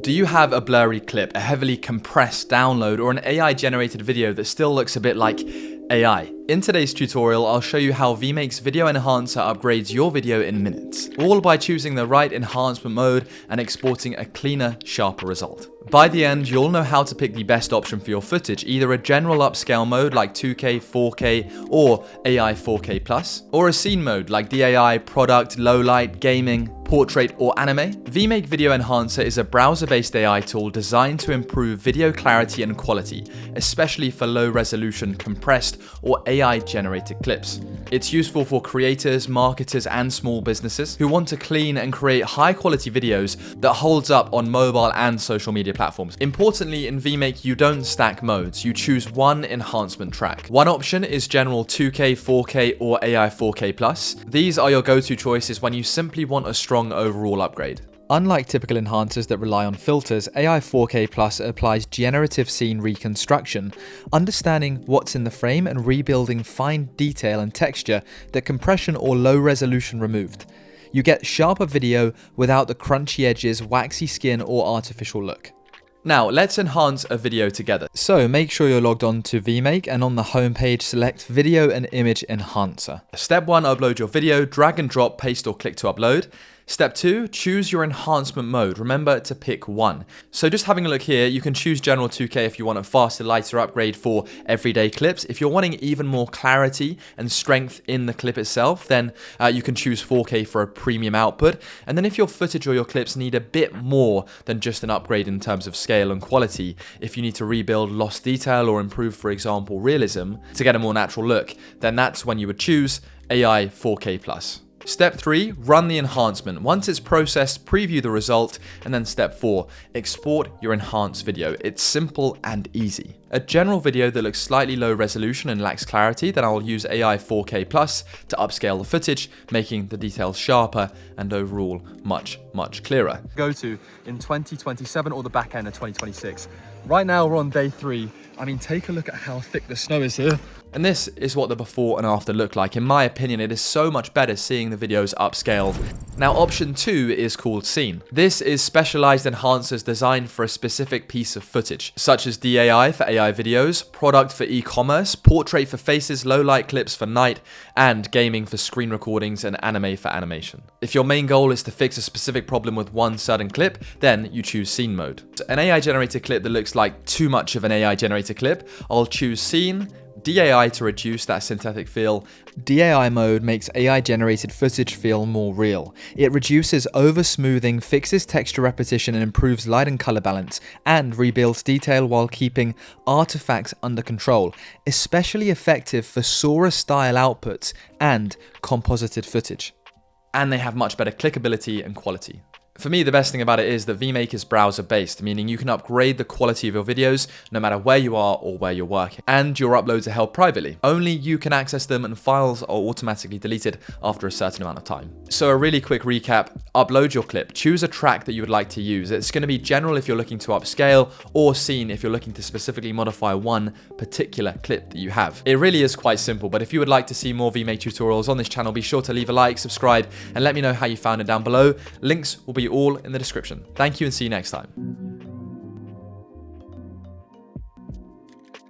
Do you have a blurry clip, a heavily compressed download, or an AI-generated video that still looks a bit like AI? In today's tutorial, I'll show you how Vmake's Video Enhancer upgrades your video in minutes, all by choosing the right enhancement mode and exporting a cleaner, sharper result. By the end, you'll know how to pick the best option for your footage, either a general upscale mode like 2K, 4K, or AI 4K+, or a scene mode like DAI, product, low light, gaming, portrait, or anime. Vmake Video Enhancer is a browser-based AI tool designed to improve video clarity and quality, especially for low-resolution, compressed, or AI-generated clips. It's useful for creators, marketers, and small businesses who want to clean and create high-quality videos that holds up on mobile and social media platforms. Importantly, in Vmake, you don't stack modes. You choose one enhancement track. One option is general 2K, 4K, or AI 4K+. These are your go-to choices when you simply want a strong overall upgrade. Unlike typical enhancers that rely on filters, AI 4K+ applies generative scene reconstruction, understanding what's in the frame and rebuilding fine detail and texture that compression or low resolution removed. You get sharper video without the crunchy edges, waxy skin, or artificial look. Now, let's enhance a video together. So make sure you're logged on to Vmake, and on the homepage, select Video and Image Enhancer. Step 1, upload your video, drag and drop, paste or click to upload. Step 2, choose your enhancement mode. Remember to pick one. So just having a look here, you can choose general 2K if you want a faster, lighter upgrade for everyday clips. If you're wanting even more clarity and strength in the clip itself, then you can choose 4K for a premium output. And then if your footage or your clips need a bit more than just an upgrade in terms of scale and quality, if you need to rebuild lost detail or improve, for example, realism to get a more natural look, then that's when you would choose AI 4K+. Step 3, run the enhancement. Once it's processed, preview the result, and then step 4, export your enhanced video. It's simple and easy. A general video that looks slightly low resolution and lacks clarity, then I'll use AI 4K+ to upscale the footage, making the details sharper and overall much clearer. Go to in 2027 or the back end of 2026. Right now we're on day 3. I mean, take a look at how thick the snow is here. And this is what the before and after look like. In my opinion, it is so much better seeing the videos upscaled. Now, option 2 is called Scene. This is specialized enhancers designed for a specific piece of footage, such as DAI for AI videos, product for e-commerce, portrait for faces, low light clips for night, and gaming for screen recordings and anime for animation. If your main goal is to fix a specific problem with one certain clip, then you choose Scene mode. An AI generated clip that looks like too much of an AI generated clip, I'll choose Scene, DAI to reduce that synthetic feel. DAI mode makes AI-generated footage feel more real. It reduces over-smoothing, fixes texture repetition, and improves light and color balance, and rebuilds detail while keeping artifacts under control, especially effective for Sora-style outputs and composited footage. And they have much better clickability and quality. For me, the best thing about it is that Vmake is browser-based, meaning you can upgrade the quality of your videos no matter where you are or where you're working. And your uploads are held privately. Only you can access them, and files are automatically deleted after a certain amount of time. So a really quick recap, upload your clip, choose a track that you would like to use. It's going to be general if you're looking to upscale, or scene if you're looking to specifically modify one particular clip that you have. It really is quite simple, but if you would like to see more Vmake tutorials on this channel, be sure to leave a like, subscribe, and let me know how you found it down below. Links will be all in the description. Thank you and see you next time.